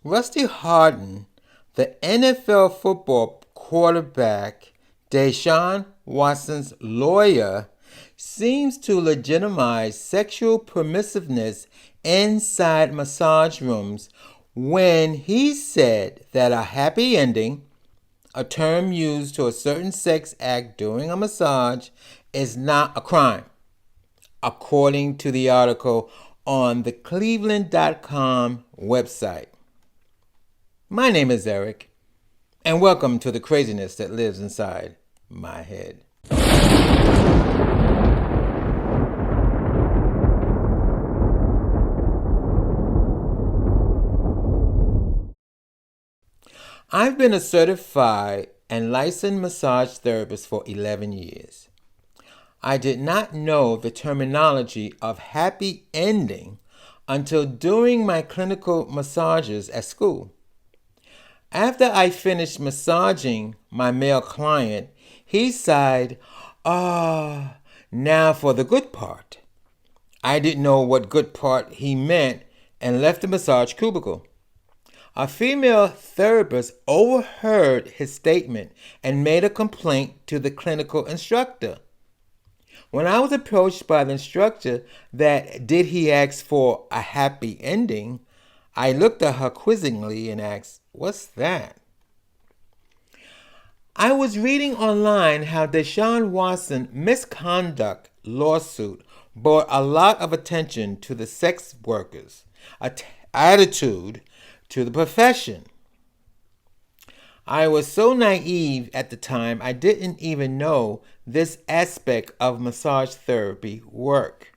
Rusty Harden, the NFL football quarterback, DeSean Watson's lawyer, seems to legitimize sexual permissiveness inside massage rooms when he said that a happy ending, a term used to a certain sex act during a massage, is not a crime, according to the article on the Cleveland.com website. My name is Eric, and welcome to the craziness that lives inside my head. I've been a certified and licensed massage therapist for 11 years. I did not know the terminology of happy ending until doing my clinical massages at school. After I finished massaging my male client, he sighed, now for the good part. I didn't know what good part he meant and left the massage cubicle. A female therapist overheard his statement and made a complaint to the clinical instructor. When I was approached by the instructor that did he ask for a happy ending, I looked at her quizzingly and asked, "What's that?" I was reading online how DeSean Watson misconduct lawsuit brought a lot of attention to the sex workers' attitude to the profession. I was so naive at the time, I didn't even know this aspect of massage therapy work.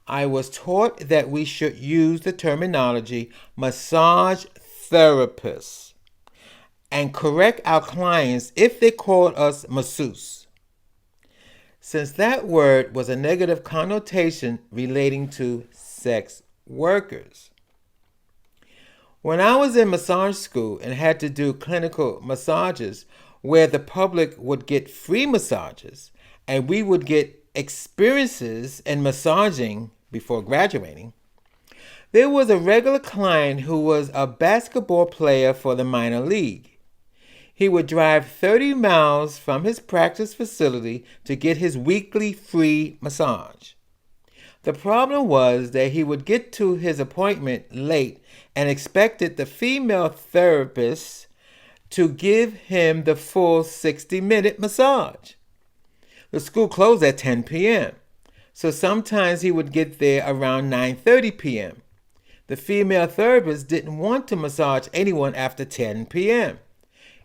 I was taught that we should use the terminology massage therapist and correct our clients if they called us masseuse, since that word was a negative connotation relating to sex workers. When I was in massage school and had to do clinical massages where the public would get free massages and we would get experiences in massaging before graduating, there was a regular client who was a basketball player for the minor league. He would drive 30 miles from his practice facility to get his weekly free massage. The problem was that he would get to his appointment late and expected the female therapist to give him the full 60-minute massage. The school closed at 10 p.m., so sometimes he would get there around 9:30 p.m. The female therapist didn't want to massage anyone after 10 p.m.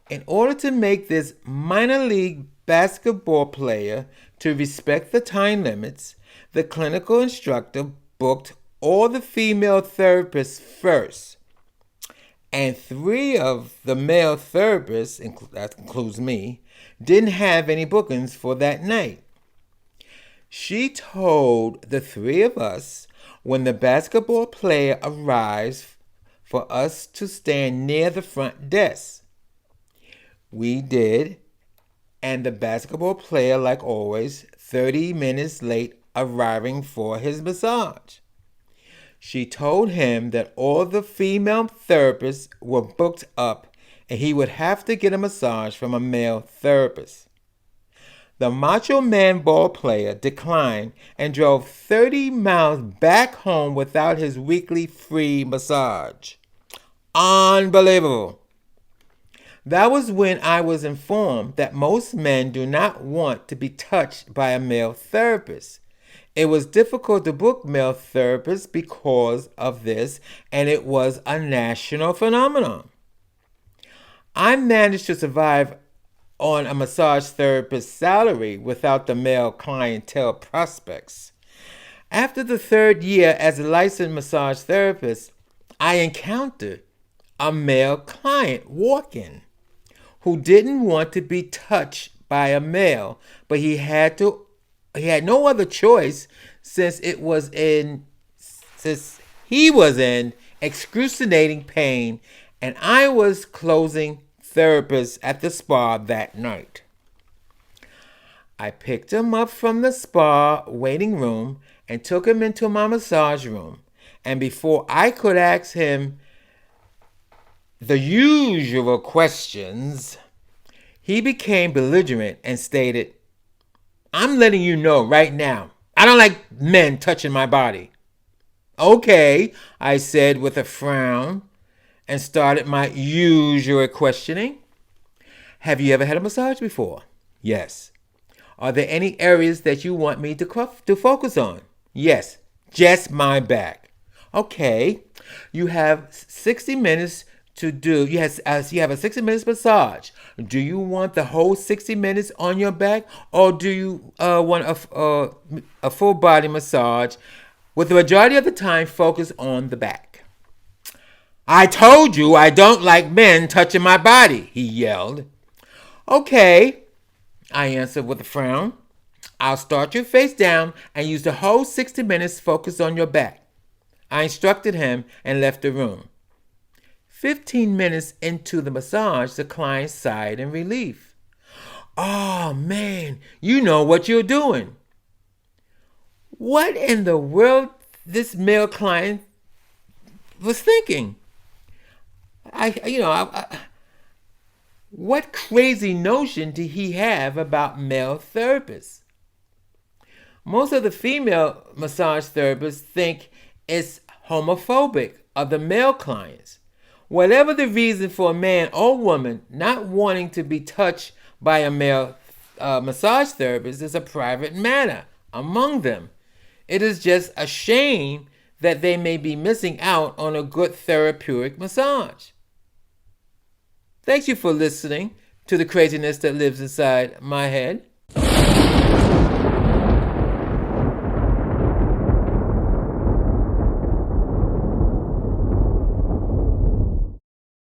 In order to make this minor league basketball player to respect the time limits, the clinical instructor booked all the female therapists first, and 3 of the male therapists, that includes me, didn't have any bookings for that night. She told the 3 of us when the basketball player arrives for us to stand near the front desk. We did, and the basketball player, like always, 30 minutes late arriving for his massage. She told him that all the female therapists were booked up and he would have to get a massage from a male therapist. The Macho Man ball player declined and drove 30 miles back home without his weekly free massage. Unbelievable. That was when I was informed that most men do not want to be touched by a male therapist. It was difficult to book male therapists because of this, and it was a national phenomenon. I managed to survive on a massage therapist's salary without the male clientele prospects. After the 3rd year as a licensed massage therapist, I encountered a male client walk-in who didn't want to be touched by a male, but he had no other choice since he was in excruciating pain and I was closing therapist at the spa that night. I picked him up from the spa waiting room and took him into my massage room. And before I could ask him the usual questions, he became belligerent and stated, "I'm letting you know right now, I don't like men touching my body." "Okay," I said with a frown and started my usual questioning. "Have you ever had a massage before?" "Yes." "Are there any areas that you want me to focus on?" "Yes, just my back." "Okay, you have 60 minutes to do. You have a 60 minutes massage. Do you want the whole 60 minutes on your back, or do you want a full body massage with the majority of the time focus on the back?" "I told you I don't like men touching my body," he yelled. "Okay," I answered with a frown. "I'll start you face down and use the whole 60 minutes focused on your back." I instructed him and left the room. 15 minutes into the massage, the client sighed in relief. "Oh man, you know what you're doing." What in the world this male client was thinking? What crazy notion did he have about male therapists? Most of the female massage therapists think it's homophobic of the male clients. Whatever the reason for a man or woman not wanting to be touched by a male massage therapist is a private matter among them. It is just a shame that they may be missing out on a good therapeutic massage. Thank you for listening to the craziness that lives inside my head.